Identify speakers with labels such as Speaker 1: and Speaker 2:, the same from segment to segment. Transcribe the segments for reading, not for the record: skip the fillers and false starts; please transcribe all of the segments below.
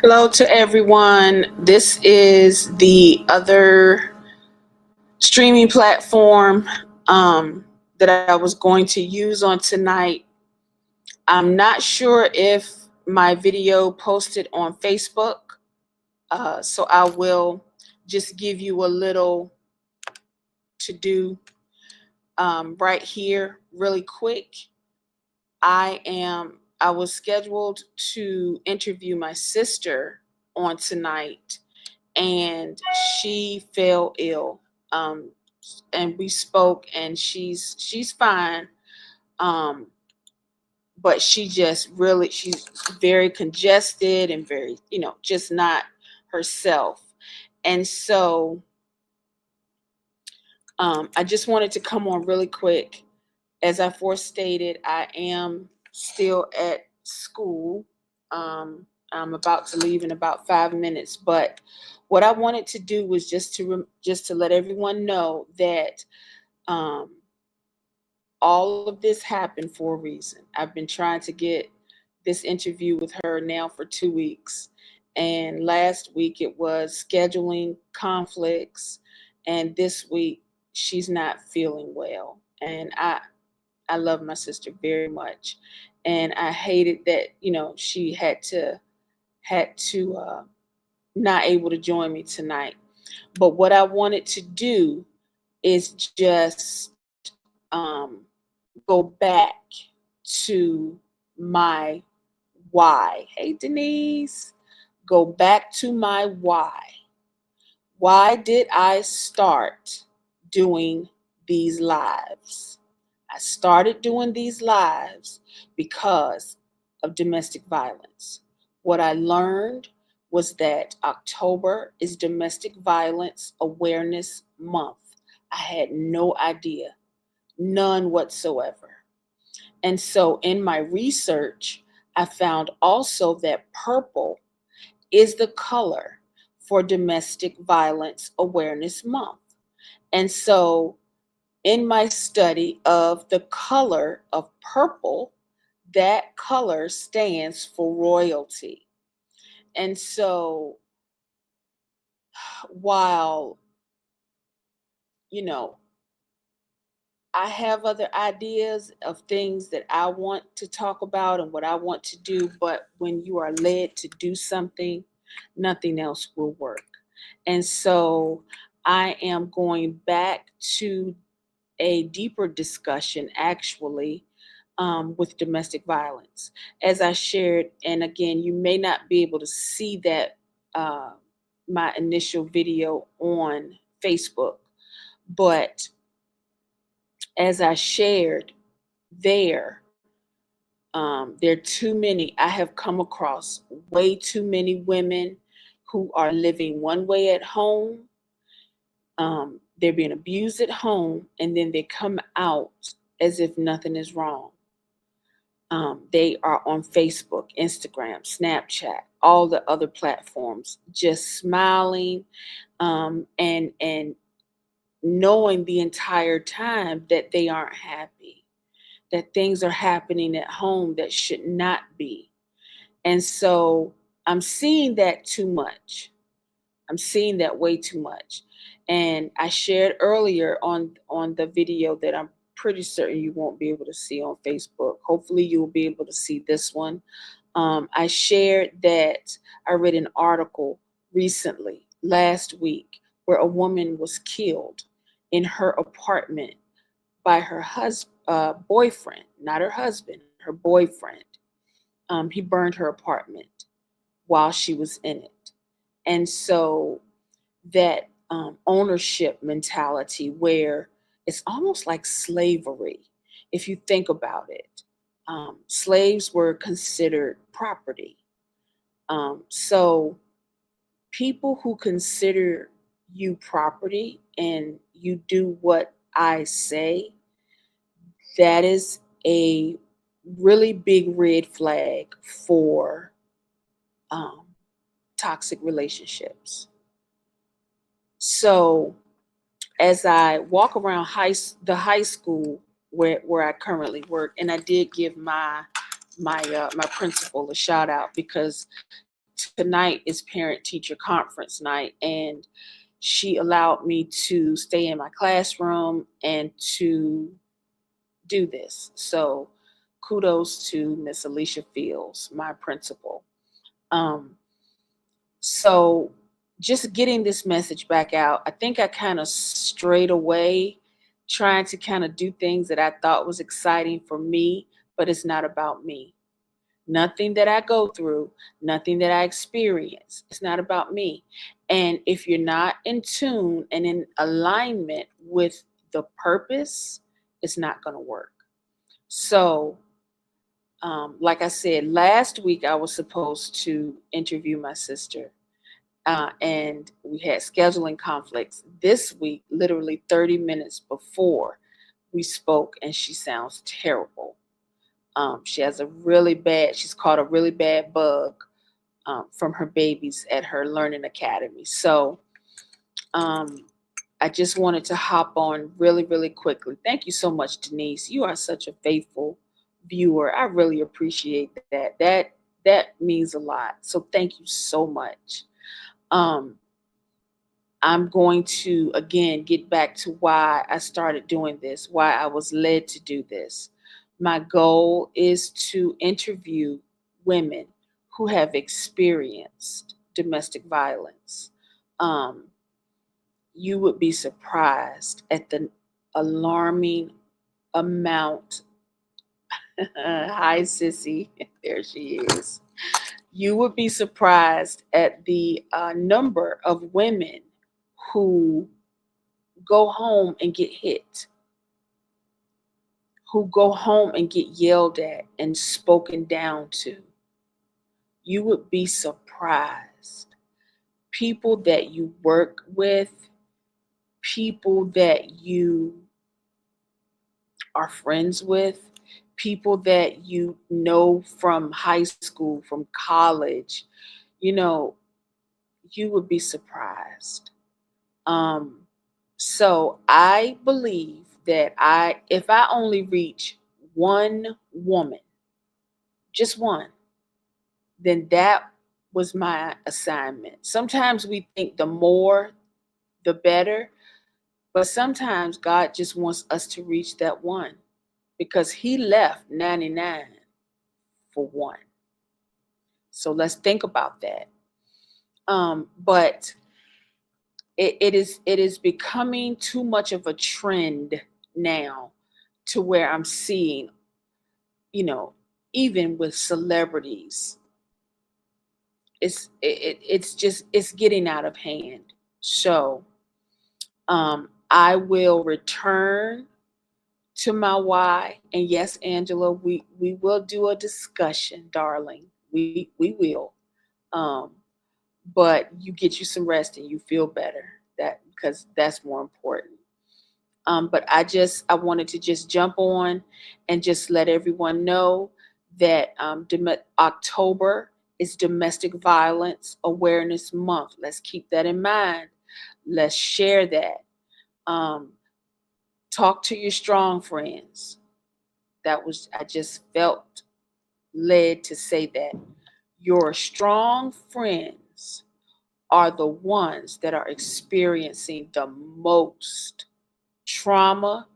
Speaker 1: Hello to everyone. This is the other streaming platform that I was going to use on tonight. I'm not sure if my video posted on Facebook, so I will just give you a little to do right here, really quick. I was scheduled to interview my sister on tonight, and she fell ill. Um, and we spoke, and she's fine. Um, but she's very congested and very, just not herself. And so I just wanted to come on really quick. As I forestated, I am still at school. I'm about to leave in about 5 minutes, but what I wanted to do was just to let everyone know that um, all of this happened for a reason. I've been trying to get this interview with her now for 2 weeks, and last week it was scheduling conflicts, and this week she's not feeling well, and I love my sister very much, and I hated that she had to not able to join me tonight. But what I wanted to do is just go back to my why. Hey Denise, go back to my why. Why did I start doing these lives? I started doing these lives because of domestic violence. What I learned was that October is Domestic Violence Awareness Month. I had no idea, none whatsoever. And so in my research, I found also that purple is the color for Domestic Violence Awareness Month. And so in my study of the color of purple, that color stands for royalty. And so while, you know, I have other ideas of things that I want to talk about and what I want to do, but when you are led to do something, nothing else will work. And so I am going back to a deeper discussion, actually, with domestic violence. As I shared, and again, you may not be able to see that uh, my initial video on Facebook, but as I shared there are too many. I have come across way too many women who are living one way at home. They're being abused at home, and then they come out as if nothing is wrong. They are on Facebook, Instagram, Snapchat, all the other platforms, just smiling, and knowing the entire time that they aren't happy, that things are happening at home that should not be. And so I'm seeing that too much. I'm seeing that way too much. And I shared earlier on the video that I'm pretty certain you won't be able to see on Facebook. Hopefully you'll be able to see this one. I shared that I read an article recently, last week, where a woman was killed in her apartment by her boyfriend, not her husband, her boyfriend. He burned her apartment while she was in it. And so that ownership mentality where it's almost like slavery, if you think about it. Slaves were considered property. So people who consider you property and you do what I say, that is a really big red flag for um, toxic relationships. So as I walk around the high school where I currently work, and I did give my principal a shout out because tonight is parent teacher conference night, and she allowed me to stay in my classroom and to do this. So kudos to Miss Alicia Fields, my principal. Um, so just getting this message back out, I think I kind of strayed away trying to kind of do things that I thought was exciting for me, but it's not about me. Nothing that I go through, nothing that I experience. It's not about me. And if you're not in tune and in alignment with the purpose, it's not going to work. So, like I said, last week I was supposed to interview my sister, and we had scheduling conflicts. This week, literally 30 minutes before we spoke, and she sounds terrible. She has she's caught a really bad bug from her babies at her learning academy. So I just wanted to hop on really, really quickly. Thank you so much, Denise. You are such a faithful viewer. I really appreciate that. That means a lot. So thank you so much. I'm going to again get back to why I started doing this, why I was led to do this. My goal is to interview women who have experienced domestic violence. You would be surprised at the alarming amount. Hi, Sissy. There she is. You would be surprised at the number of women who go home and get hit, who go home and get yelled at and spoken down to. You would be surprised. People that you work with, people that you are friends with, people that you know from high school, from college, you know, you would be surprised. So I believe that if I only reach one woman, just one, then that was my assignment. Sometimes we think the more, the better, but sometimes God just wants us to reach that one because He left 99 for one. So let's think about that. But it is becoming too much of a trend now to where I'm seeing, even with celebrities, it's getting out of hand. So I will return to my why. And yes, Angela, we will do a discussion, darling. We will. Um, but you get you some rest and you feel better. That because that's more important. But I wanted to just jump on and just let everyone know that October is Domestic Violence Awareness Month. Let's keep that in mind. Let's share that. Talk to your strong friends. I just felt led to say that. Your strong friends are the ones that are experiencing the most trauma,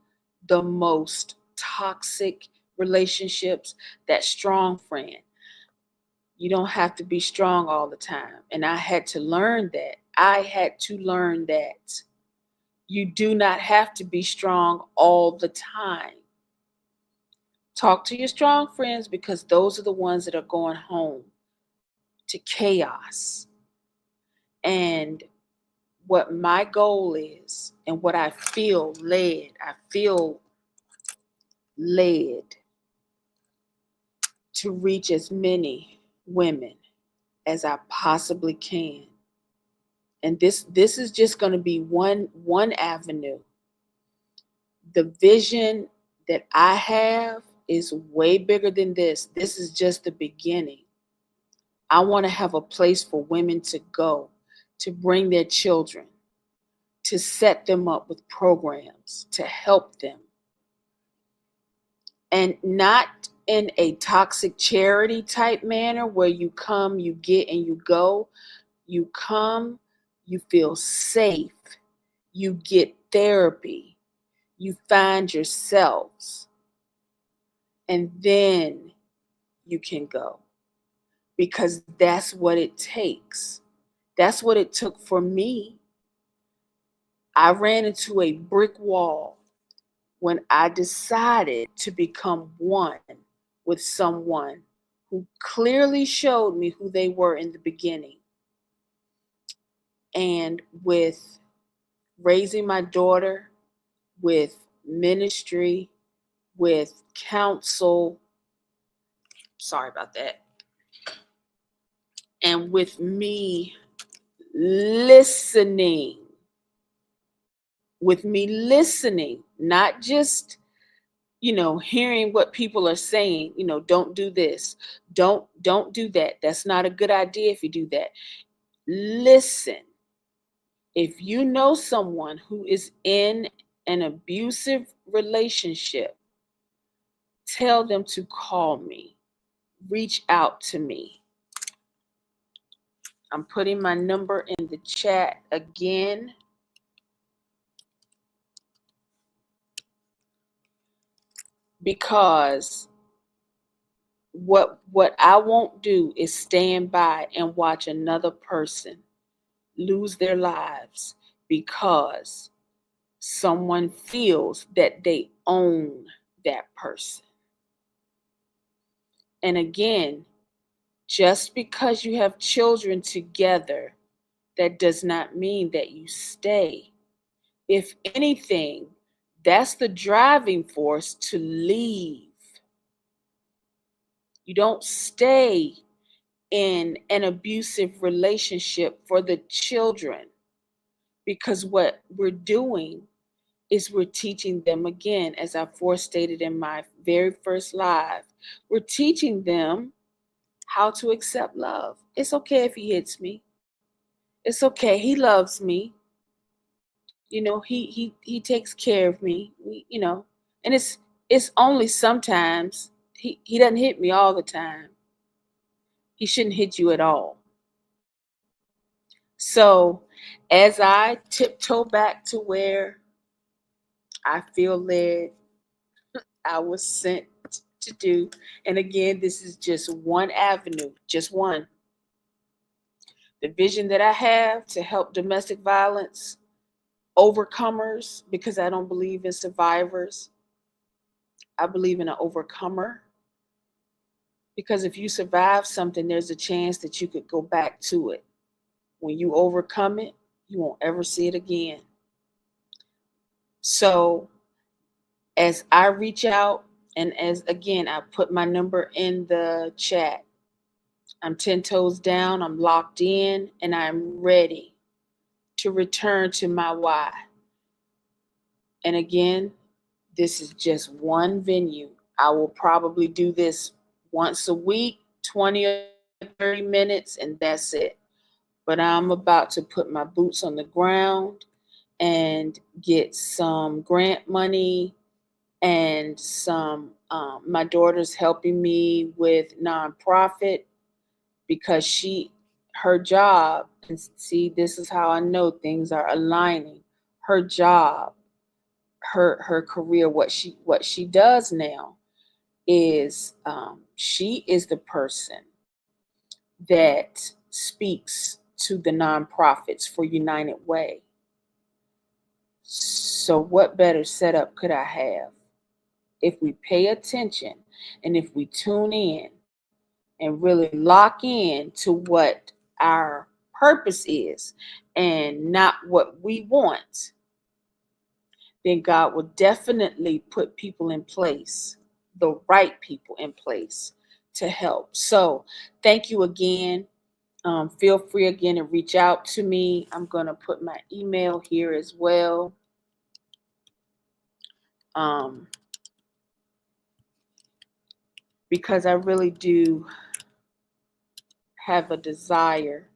Speaker 1: the most toxic relationships. That strong friend. You don't have to be strong all the time. And I had to learn that. You do not have to be strong all the time. Talk to your strong friends because those are the ones that are going home to chaos. And what my goal is and what I feel led to reach as many women as I possibly can. And this is just going to be one avenue. The vision that I have is way bigger than this. This is just the beginning. I want to have a place for women to go, to bring their children, to set them up with programs, to help them. And not in a toxic charity type manner where you come, you get, and you go. You come, you feel safe, you get therapy, you find yourselves, and then you can go, because that's what it takes. That's what it took for me. I ran into a brick wall when I decided to become one with someone who clearly showed me who they were in the beginning. And with raising my daughter, with ministry, with counsel, sorry about that, and with me listening, not just, hearing what people are saying, don't do this, don't do that. That's not a good idea if you do that. Listen. If you know someone who is in an abusive relationship, tell them to call me, reach out to me. I'm putting my number in the chat again. Because what I won't do is stand by and watch another person lose their lives because someone feels that they own that person. And again, just because you have children together, that does not mean that you stay. If anything, that's the driving force to leave. You don't stay in an abusive relationship for the children, because what we're doing is we're teaching them, again, as I forestated in my very first live, we're teaching them how to accept love. It's okay if he hits me. It's okay. He loves me. He takes care of me. And it's only sometimes. He doesn't hit me all the time. He shouldn't hit you at all. So as I tiptoe back to where I feel led, I was sent to do, and again, this is just one avenue, just one. The vision that I have to help domestic violence overcomers, because I don't believe in survivors. I believe in an overcomer. Because if you survive something, there's a chance that you could go back to it. When you overcome it, you won't ever see it again. So as I reach out, and as again, I put my number in the chat, I'm 10 toes down, I'm locked in, and I'm ready to return to my why. And again, this is just one venue. I will probably do this once a week, 20 or 30 minutes, and that's it. But I'm about to put my boots on the ground and get some grant money and some, my daughter's helping me with nonprofit, because her job, and see, this is how I know things are aligning. Her job, her career, what she does now is, she is the person that speaks to the nonprofits for United Way. So what better setup could I have? If we pay attention and if we tune in and really lock in to what our purpose is and not what we want, then God will definitely put people in place, the right people in place to help. So thank you again. Feel free again to reach out to me. I'm going to put my email here as well. Because I really do have a desire,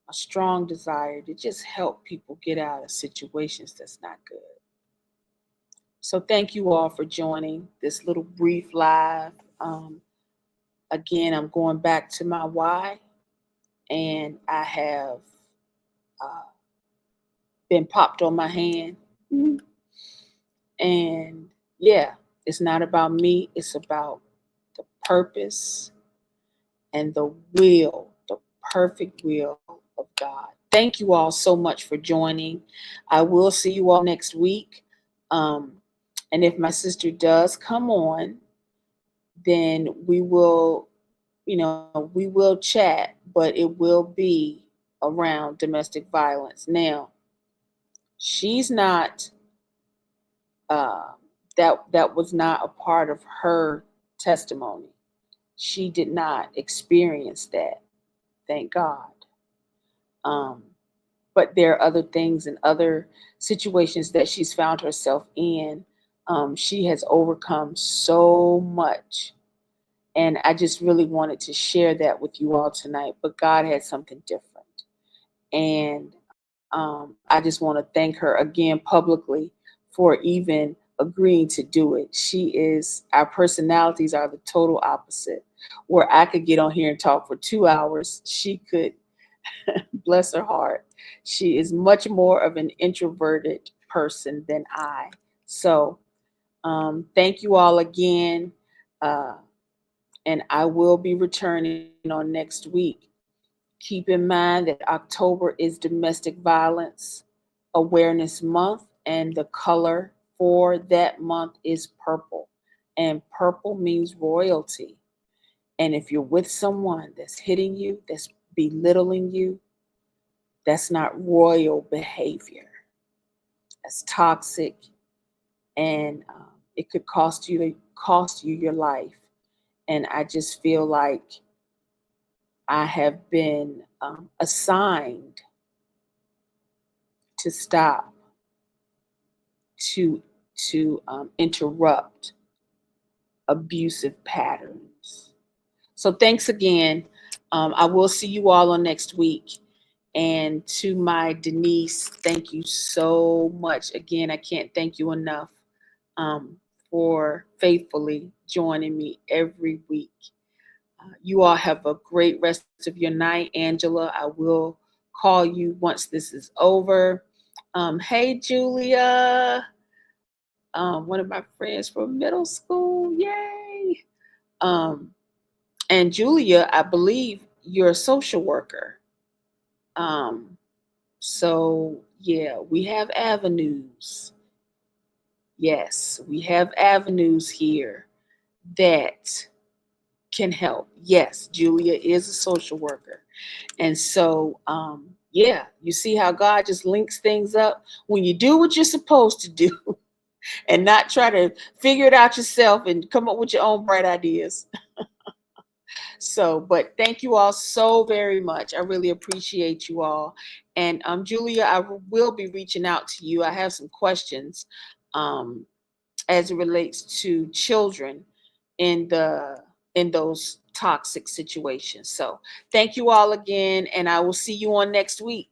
Speaker 1: a strong desire to just help people get out of situations that's not good. So thank you all for joining this little brief live. Again, I'm going back to my why, and I have uh, been popped on my hand. Mhm. And yeah, it's not about me, it's about the purpose and the will, the perfect will of God. Thank you all so much for joining. I will see you all next week. Um, and if my sister does come on, then we will, we will chat, but it will be around domestic violence. Now, she's not, uh, that was not a part of her testimony. She did not experience that, thank God. Um, but there are other things and other situations that she's found herself in. She has overcome so much. And I just really wanted to share that with you all tonight. But God had something different. And I just want to thank her again publicly for even agreeing to do it. Our personalities are the total opposite. Where I could get on here and talk for 2 hours, she could, bless her heart, she is much more of an introverted person than I. So thank you all again. Uh, and I will be returning on next week. Keep in mind that October is Domestic Violence Awareness Month, and the color for that month is purple. And purple means royalty. And if you're with someone that's hitting you, that's belittling you, that's not royal behavior. That's toxic, and it could cost you your life. And I just feel like I have been assigned to stop, to interrupt abusive patterns. So thanks again. I will see you all on next week. And to my Denise, thank you so much. Again, I can't thank you enough um, for faithfully joining me every week. You all have a great rest of your night. Angela, I will call you once this is over. Hey, Julia, one of my friends from middle school. Yay. Um, and Julia, I believe you're a social worker. Um, so, yeah, we have avenues. Yes, we have avenues here that can help. Yes, Julia is a social worker. And so, yeah, you see how God just links things up when you do what you're supposed to do and not try to figure it out yourself and come up with your own bright ideas. So, but thank you all so very much. I really appreciate you all. And Julia, I will be reaching out to you. I have some questions um, as it relates to children in those toxic situations. So, thank you all again, and I will see you on next week.